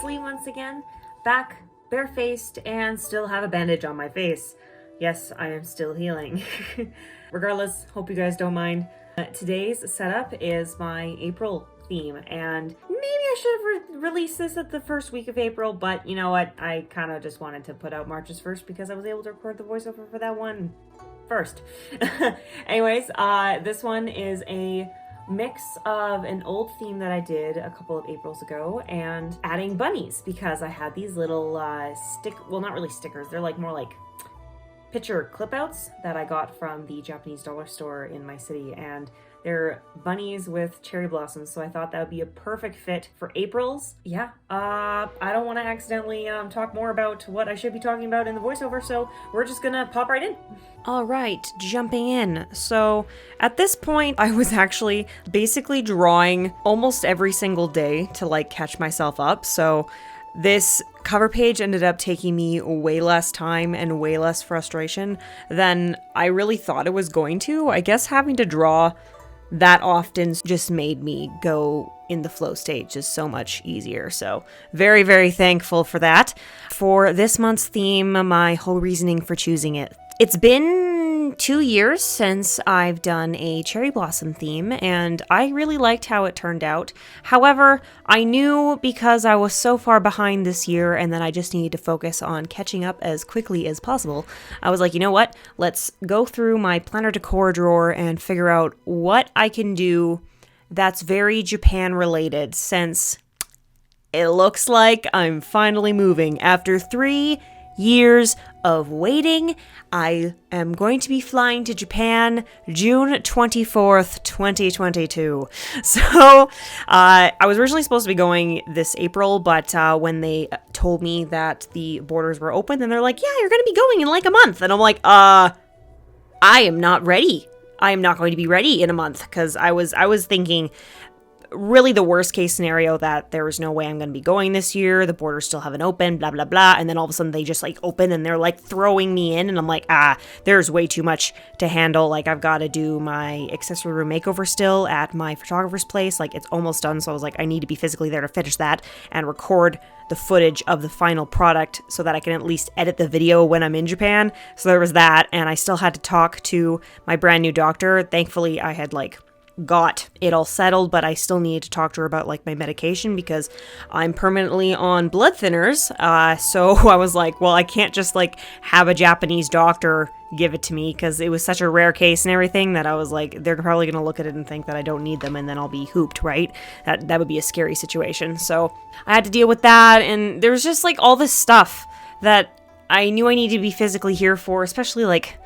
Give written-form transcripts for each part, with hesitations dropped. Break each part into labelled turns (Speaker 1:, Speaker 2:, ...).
Speaker 1: Leslie once again, back barefaced and still have a bandage on my face. Yes, I am still healing. Regardless, hope you guys don't mind. Today's setup is my April theme, and maybe I should have released this at the first week of April, but you know what? I kind of just wanted to put out March's first because I was able to record the voiceover for that one first. Anyways, this one is a mix of an old theme that I did a couple of Aprils ago and adding bunnies because I had these little well, not really stickers, they're like more like picture clip outs that I got from the Japanese dollar store in my city, and they're bunnies with cherry blossoms, so I thought that would be a perfect fit for April's. Yeah, I don't want to accidentally talk more about what I should be talking about in the voiceover, so we're just gonna pop right in. All right, jumping in. So at this point, I was actually basically drawing almost every single day to like catch myself up, so this cover page ended up taking me way less time and way less frustration than I really thought it was going to. I guess having to draw that often just made me go in the flow state just so much easier. So very, very thankful for that. For this month's theme, my whole reasoning for choosing it. It's been 2 years since I've done a cherry blossom theme, and I really liked how it turned out. However, I knew because I was so far behind this year and that I just needed to focus on catching up as quickly as possible, I was like, you know what? Let's go through my planner decor drawer and figure out what I can do that's very Japan related, since it looks like I'm finally moving. After 3 years of waiting, I am going to be flying to Japan June 24th, 2022. So I was originally supposed to be going this April, but when they told me that the borders were open, then they're like, yeah, you're going to be going in like a month. And I'm like, I am not ready. I am not going to be ready in a month, because I was thinking really the worst case scenario, that there was no way I'm going to be going this year. The borders still haven't opened, blah, blah, blah. And then all of a sudden they just like open and they're like throwing me in. And I'm like, there's way too much to handle. Like I've got to do my accessory room makeover still at my photographer's place. Like it's almost done. So I was like, I need to be physically there to finish that and record the footage of the final product so that I can at least edit the video when I'm in Japan. So there was that. And I still had to talk to my brand new doctor. Thankfully I had like got it all settled, but I still needed to talk to her about like my medication because I'm permanently on blood thinners. So I was like, well, I can't just like have a Japanese doctor give it to me, because it was such a rare case and everything that I was like, they're probably going to look at it and think that I don't need them, and then I'll be hooped, right? That would be a scary situation. So I had to deal with that, and there was just like all this stuff that I knew I needed to be physically here for, especially like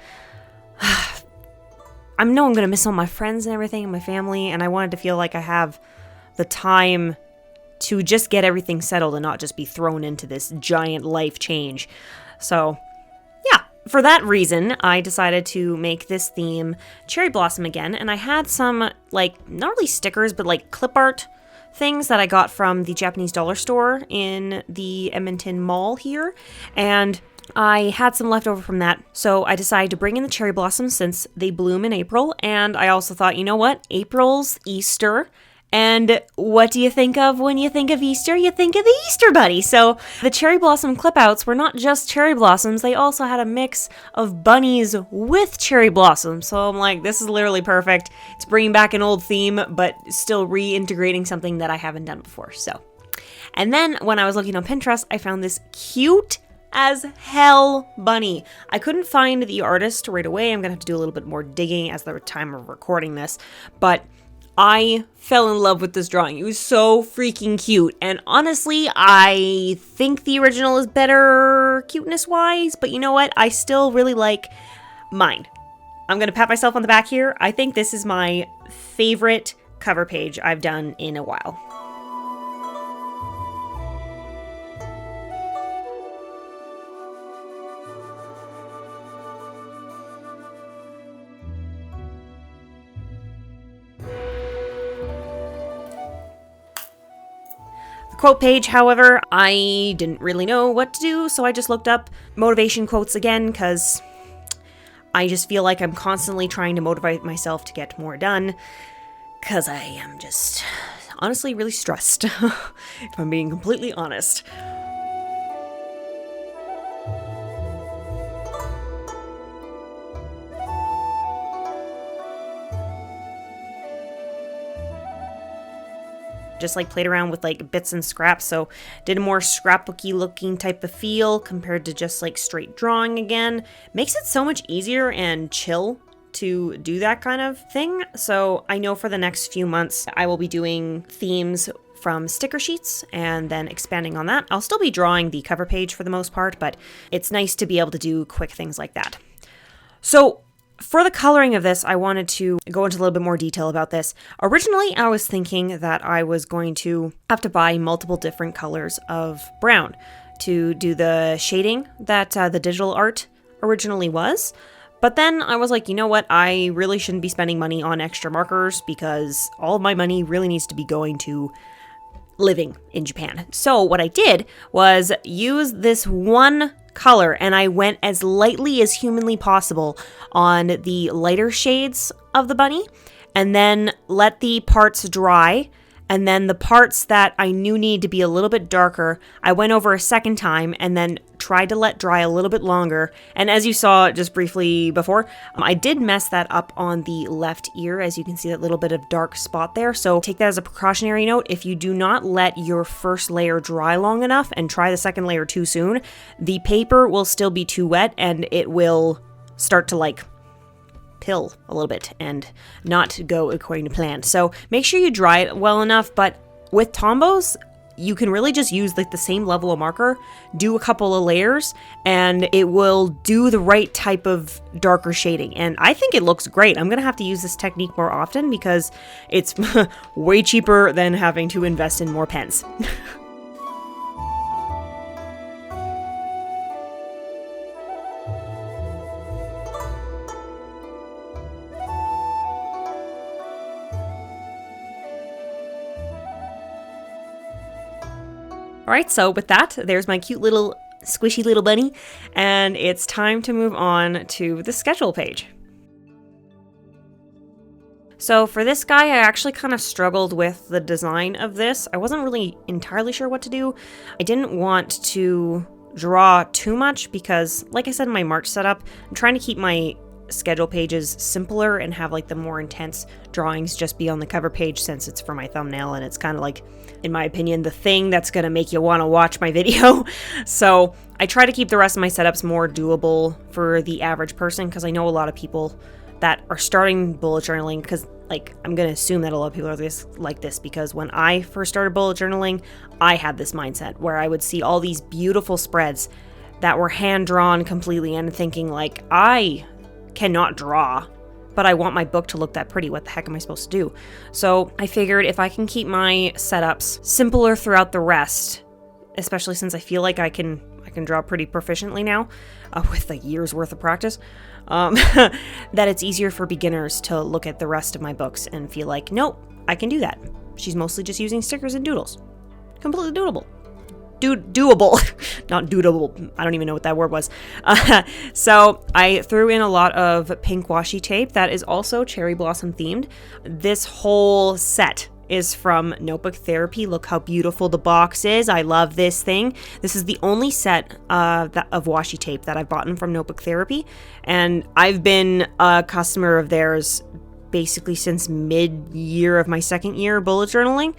Speaker 1: I know I'm going to miss all my friends and everything and my family, and I wanted to feel like I have the time to just get everything settled and not just be thrown into this giant life change. So, yeah, for that reason, I decided to make this theme cherry blossom again, and I had some, like, not really stickers, but like clip art things that I got from the Japanese dollar store in the Edmonton Mall here, and I had some left over from that, so I decided to bring in the cherry blossoms since they bloom in April, and I also thought, you know what, April's Easter, and what do you think of when you think of Easter? You think of the Easter Bunny. So the cherry blossom clip outs were not just cherry blossoms, they also had a mix of bunnies with cherry blossoms, so I'm like, this is literally perfect. It's bringing back an old theme, but still reintegrating something that I haven't done before, so. And then when I was looking on Pinterest, I found this cute as hell bunny. I couldn't find the artist right away. I'm gonna have to do a little bit more digging as the time of recording this, but I fell in love with this drawing. It was so freaking cute, and honestly, I think the original is better cuteness wise, but you know what? I still really like mine. I'm gonna pat myself on the back here. I think this is my favorite cover page I've done in a while. Quote page, however, I didn't really know what to do, so I just looked up motivation quotes again, because I just feel like I'm constantly trying to motivate myself to get more done, because I am just honestly really stressed, if I'm being completely honest. Just like played around with like bits and scraps, so did a more scrapbooky looking type of feel compared to just like straight drawing again. Makes it so much easier and chill to do that kind of thing. So I know for the next few months I will be doing themes from sticker sheets and then expanding on that. I'll still be drawing the cover page for the most part, but it's nice to be able to do quick things like that. So for the coloring of this, I wanted to go into a little bit more detail about this. Originally, I was thinking that I was going to have to buy multiple different colors of brown to do the shading that the digital art originally was. But then I was like, you know what? I really shouldn't be spending money on extra markers because all of my money really needs to be going to living in Japan. So what I did was use this one color, and I went as lightly as humanly possible on the lighter shades of the bunny, and then let the parts dry. And then the parts that I knew needed to be a little bit darker, I went over a second time and then tried to let dry a little bit longer. And as you saw just briefly before, I did mess that up on the left ear, as you can see that little bit of dark spot there. So take that as a precautionary note. If you do not let your first layer dry long enough and try the second layer too soon, the paper will still be too wet and it will start to like pill a little bit and not go according to plan. So make sure you dry it well enough, but with Tombos, you can really just use like the same level of marker, do a couple of layers, and it will do the right type of darker shading. And I think it looks great. I'm gonna have to use this technique more often because it's way cheaper than having to invest in more pens. Alright, so with that, there's my cute little squishy little bunny, and it's time to move on to the schedule page. So for this guy, I actually kind of struggled with the design of this. I wasn't really entirely sure what to do. I didn't want to draw too much because, like I said in my March setup, I'm trying to keep my schedule pages simpler and have like the more intense drawings just be on the cover page since it's for my thumbnail and it's kind of like, in my opinion, the thing that's going to make you want to watch my video. So I try to keep the rest of my setups more doable for the average person because I know a lot of people that are starting bullet journaling, because like I'm going to assume that a lot of people are like this because when I first started bullet journaling, I had this mindset where I would see all these beautiful spreads that were hand drawn completely and thinking like, I cannot draw, but I want my book to look that pretty. What the heck am I supposed to do? So I figured if I can keep my setups simpler throughout the rest, especially since I feel like I can draw pretty proficiently now with like years worth of practice, that it's easier for beginners to look at the rest of my books and feel like, nope, I can do that. She's mostly just using stickers and doodles. Completely doable. Doable, not doodable. I don't even know what that word was. So I threw in a lot of pink washi tape that is also cherry blossom themed. This whole set is from Notebook Therapy. Look how beautiful the box is. I love this thing. This is the only set of washi tape that I've bought from Notebook Therapy, and I've been a customer of theirs basically since mid-year of my second year bullet journaling.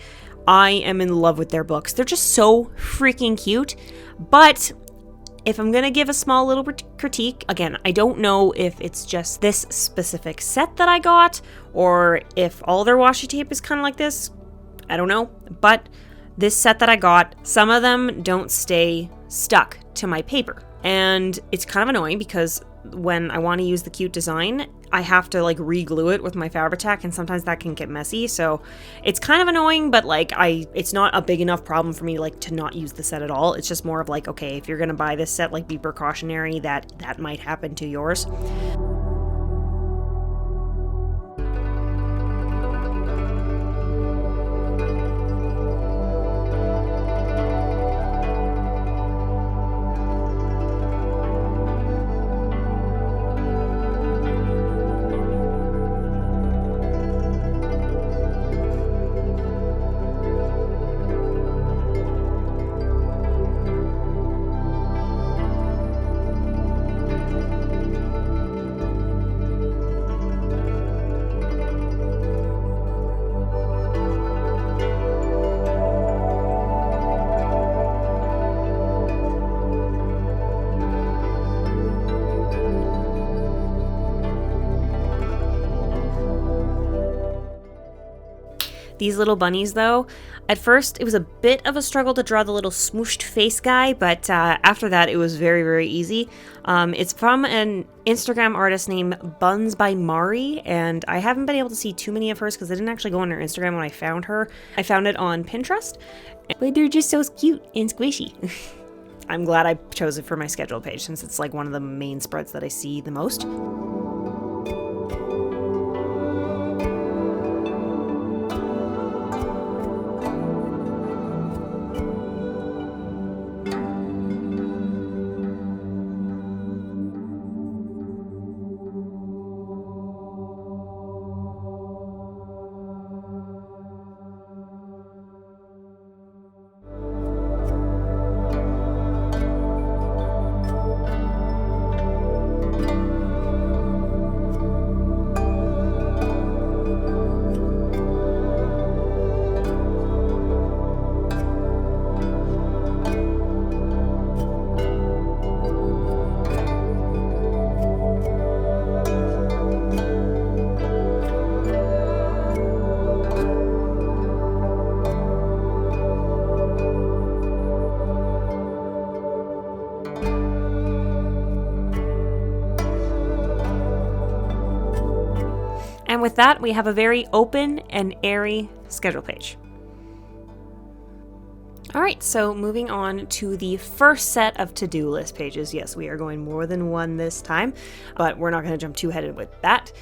Speaker 1: I am in love with their books. They're just so freaking cute. But if I'm going to give a small little critique, again, I don't know if it's just this specific set that I got or if all their washi tape is kind of like this. I don't know. But this set that I got, some of them don't stay stuck to my paper. And it's kind of annoying because when I want to use the cute design, I have to like re-glue it with my Fabri-Tac, and sometimes that can get messy. So it's kind of annoying, but like it's not a big enough problem for me like to not use the set at all. It's just more of like, okay, if you're gonna buy this set, like be precautionary that might happen to yours. These little bunnies though, at first it was a bit of a struggle to draw the little smooshed face guy, but after that it was very, very easy. It's from an Instagram artist named Buns by Mari, and I haven't been able to see too many of hers because I didn't actually go on her Instagram when I found her. I found it on Pinterest, but they're just so cute and squishy. I'm glad I chose it for my schedule page since it's like one of the main spreads that I see the most. And with that, we have a very open and airy schedule page. All right, so moving on to the first set of to-do list pages. Yes, we are going more than one this time, but we're not going to jump too ahead with that.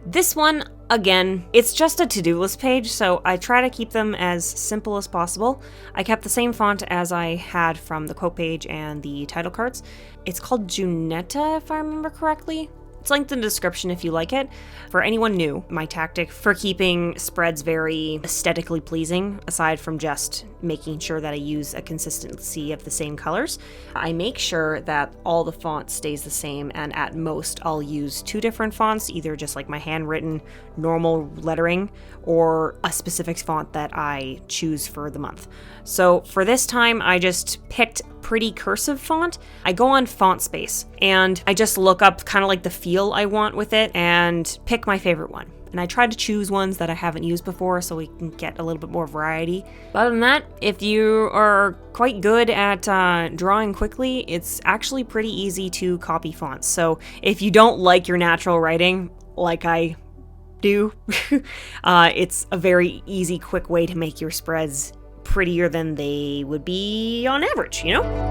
Speaker 1: This one, again, it's just a to-do list page, so I try to keep them as simple as possible. I kept the same font as I had from the quote page and the title cards. It's called Junetta, if I remember correctly. It's linked in the description if you like it. For anyone new, my tactic for keeping spreads very aesthetically pleasing, aside from just making sure that I use a consistency of the same colors, I make sure that all the font stays the same, and at most I'll use 2 different fonts, either just like my handwritten normal lettering or a specific font that I choose for the month. So for this time, I just picked pretty cursive font. I go on font space and I just look up kind of like the feel I want with it and pick my favorite one. And I try to choose ones that I haven't used before so we can get a little bit more variety. But other than that, if you are quite good at drawing quickly, it's actually pretty easy to copy fonts. So if you don't like your natural writing, like I do, it's a very easy, quick way to make your spreads prettier than they would be on average, you know?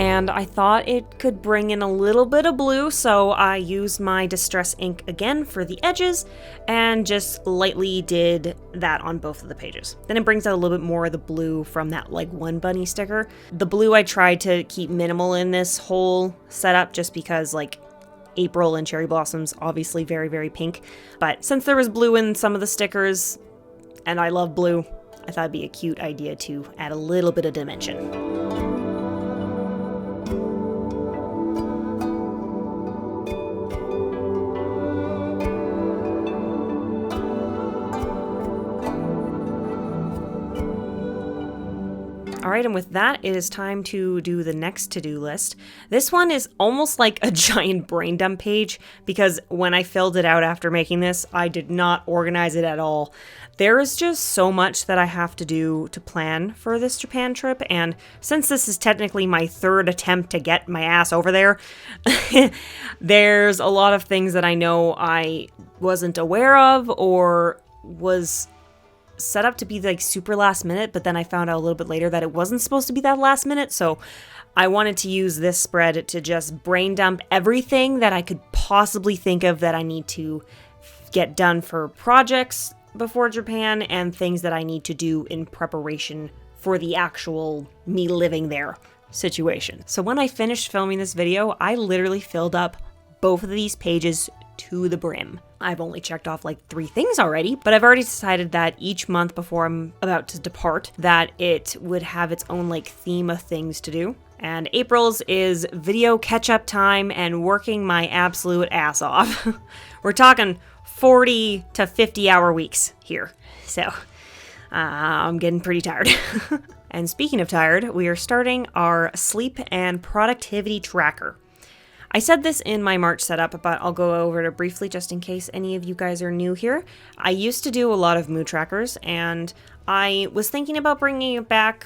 Speaker 1: And I thought it could bring in a little bit of blue, so I used my Distress ink again for the edges and just lightly did that on both of the pages. Then it brings out a little bit more of the blue from that like one bunny sticker. The blue I tried to keep minimal in this whole setup just because like April and cherry blossoms, obviously very, very pink. But since there was blue in some of the stickers and I love blue, I thought it'd be a cute idea to add a little bit of dimension. All right, and with that, it is time to do the next to-do list. This one is almost like a giant brain dump page because when I filled it out after making this, I did not organize it at all. There is just so much that I have to do to plan for this Japan trip, and since this is technically my 3rd attempt to get my ass over there, there's a lot of things that I know I wasn't aware of or was set up to be like super last minute, but then I found out a little bit later that it wasn't supposed to be that last minute, so I wanted to use this spread to just brain dump everything that I could possibly think of that I need to get done for projects before Japan and things that I need to do in preparation for the actual me living there situation. So when I finished filming this video, I literally filled up both of these pages to the brim. I've only checked off like 3 things already, but I've already decided that each month before I'm about to depart, that it would have its own like theme of things to do. And April's is video catch-up time and working my absolute ass off. We're talking 40 to 50 hour weeks here. So I'm getting pretty tired. And speaking of tired, we are starting our sleep and productivity tracker. I said this in my March setup, but I'll go over it briefly just in case any of you guys are new here. I used to do a lot of mood trackers, and I was thinking about bringing it back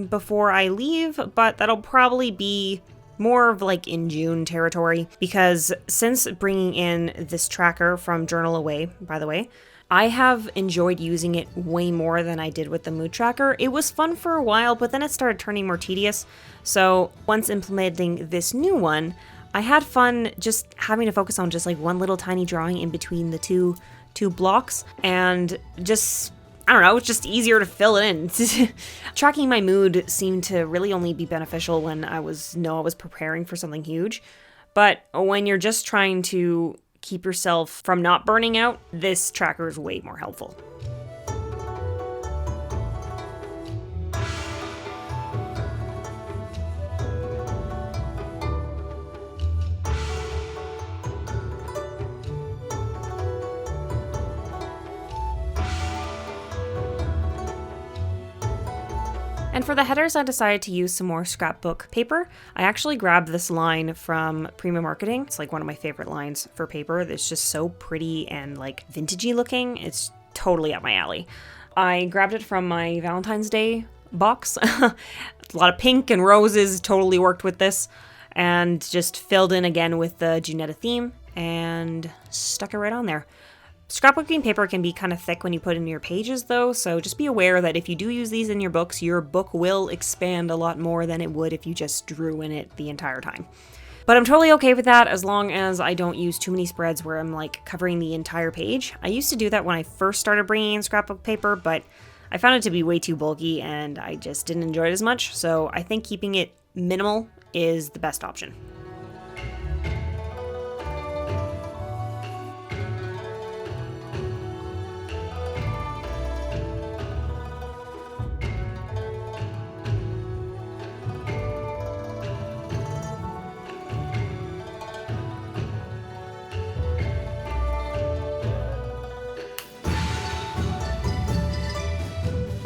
Speaker 1: before I leave, but that'll probably be more of like in June territory, because since bringing in this tracker from Journal Away, by the way, I have enjoyed using it way more than I did with the mood tracker. It was fun for a while, but then it started turning more tedious. So once implementing this new one, I had fun just having to focus on just like one little tiny drawing in between the two blocks, and just, I don't know, it's just easier to fill it in. Tracking my mood seemed to really only be beneficial when I was preparing for something huge. But when you're just trying to keep yourself from not burning out, this tracker is way more helpful. And for the headers, I decided to use some more scrapbook paper. I actually grabbed this line from Prima Marketing. It's like one of my favorite lines for paper. It's just so pretty and like vintagey looking. It's totally up my alley. I grabbed it from my Valentine's Day box. A lot of pink and roses, totally worked with this. And just filled in again with the Junetta theme and stuck it right on there. Scrapbooking paper can be kind of thick when you put in your pages though, so just be aware that if you do use these in your books, your book will expand a lot more than it would if you just drew in it the entire time. But I'm totally okay with that as long as I don't use too many spreads where I'm like covering the entire page. I used to do that when I first started bringing in scrapbook paper, but I found it to be way too bulky and I just didn't enjoy it as much, so I think keeping it minimal is the best option.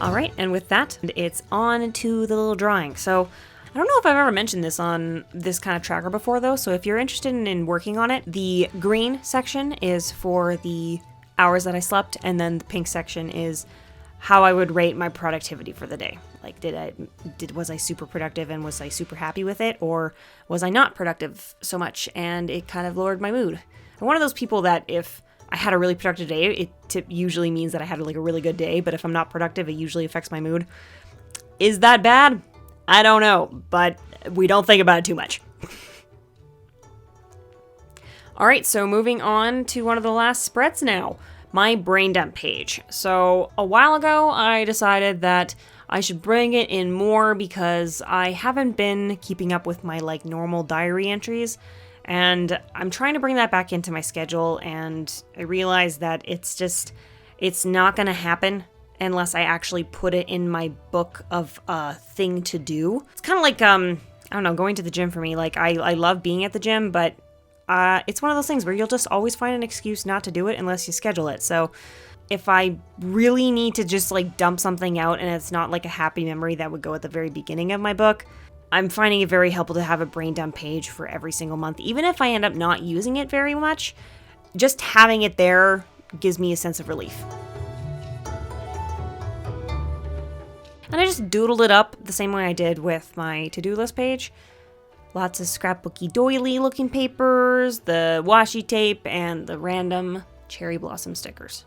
Speaker 1: All right, and with that, it's on to the little drawing. So I don't know if I've ever mentioned this on this kind of tracker before though, so if you're interested in working on it, the green section is for the hours that I slept, and then the pink section is how I would rate my productivity for the day. Like, was I super productive and was I super happy with it, or was I not productive so much and it kind of lowered my mood? I'm one of those people that if I had a really productive day, it usually means that I had like a really good day, but if I'm not productive, it usually affects my mood. Is that bad? I don't know, but we don't think about it too much. All right, so moving on to one of the last spreads now, my brain dump page. So a while ago, I decided that I should bring it in more because I haven't been keeping up with my like normal diary entries. And I'm trying to bring that back into my schedule, and I realize that it's not going to happen unless I actually put it in my book of a thing to do. It's kind of like, I don't know, going to the gym for me. Like, I love being at the gym, but it's one of those things where you'll just always find an excuse not to do it unless you schedule it. So if I really need to just like dump something out and it's not like a happy memory that would go at the very beginning of my book, I'm finding it very helpful to have a brain dump page for every single month. Even if I end up not using it very much, just having it there gives me a sense of relief. And I just doodled it up the same way I did with my to-do list page. Lots of scrapbooky doily looking papers, the washi tape, and the random cherry blossom stickers.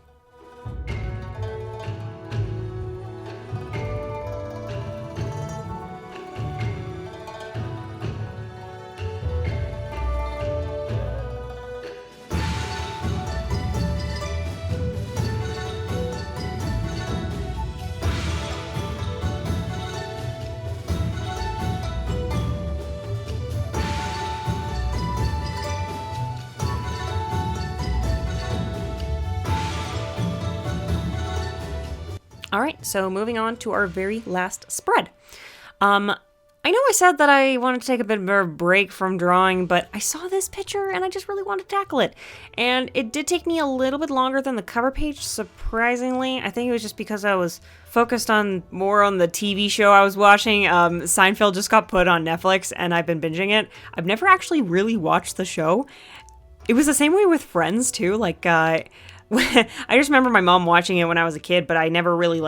Speaker 1: All right, so moving on to our very last spread. I know I said that I wanted to take a bit of a break from drawing, but I saw this picture and I just really wanted to tackle it. And it did take me a little bit longer than the cover page, surprisingly. I think it was just because I was focused more on the TV show I was watching. Seinfeld just got put on Netflix and I've been binging it. I've never actually really watched the show. It was the same way with Friends too. Like, I just remember my mom watching it when I was a kid, but I never really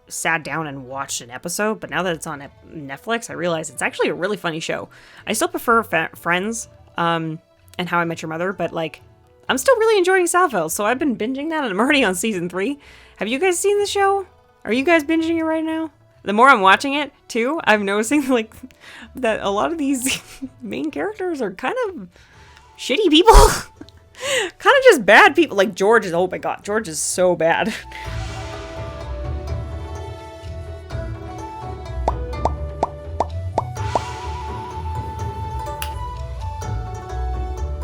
Speaker 1: sat down and watched an episode. But now that it's on Netflix, I realize it's actually a really funny show. I still prefer Friends and How I Met Your Mother, but I'm still really enjoying Seinfeld, so I've been binging that and I'm already on season 3. Have you guys seen the show? Are you guys binging it right now? The more I'm watching it too, I'm noticing that a lot of these main characters are kind of shitty people. Kind of just bad people. Like George is, oh my god, George is so bad.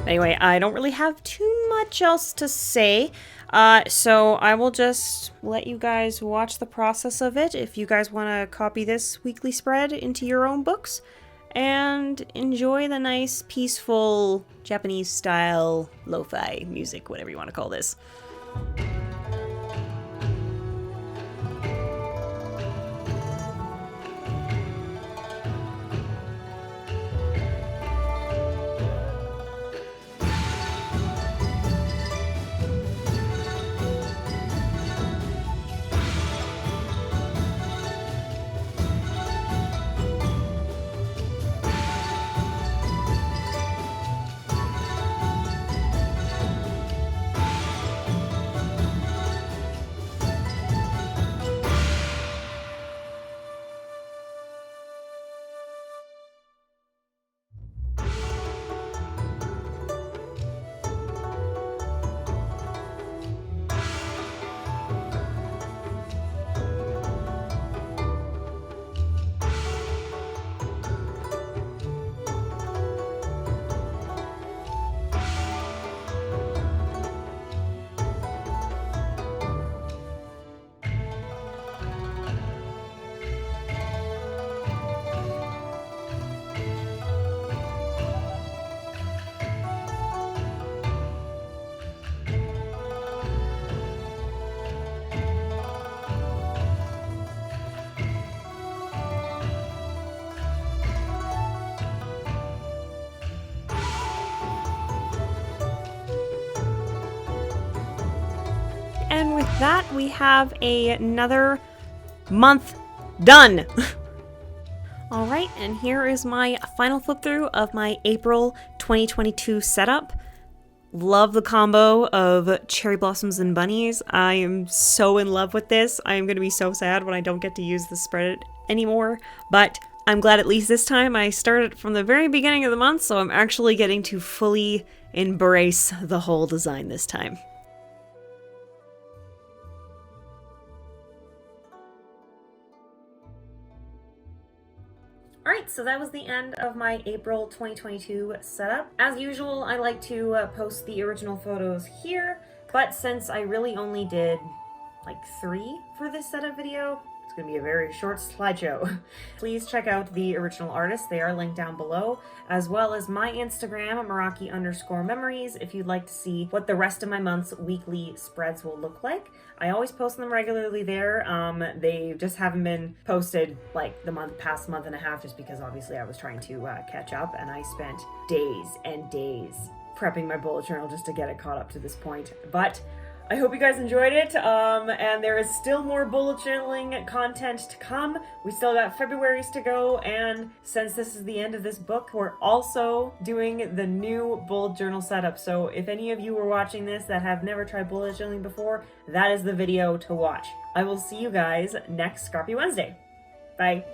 Speaker 1: Anyway, I don't really have too much else to say, so I will just let you guys watch the process of it if you guys want to copy this weekly spread into your own books, and enjoy the nice, peaceful, Japanese-style lo-fi music, whatever you want to call this. And with that, we have another month done. All right, and here is my final flip through of my April 2022 setup. Love the combo of cherry blossoms and bunnies. I am so in love with this. I am going to be so sad when I don't get to use this spread anymore, but I'm glad at least this time I started from the very beginning of the month, so I'm actually getting to fully embrace the whole design this time. Alright, so that was the end of my April 2022 setup. As usual, I like to post the original photos here, but since I really only did 3 for this setup video, it's going to be a very short slideshow. Please check out the original artists. They are linked down below, as well as my Instagram, Meraki_memories, if you'd like to see what the rest of my month's weekly spreads will look like. I always post them regularly there. They just haven't been posted the past month and a half, just because obviously I was trying to catch up, and I spent days and days prepping my bullet journal just to get it caught up to this point. But I hope you guys enjoyed it, and there is still more bullet journaling content to come. We still got February's to go, and since this is the end of this book, we're also doing the new bullet journal setup. So if any of you are watching this that have never tried bullet journaling before, that is the video to watch. I will see you guys next Scrappy Wednesday. Bye.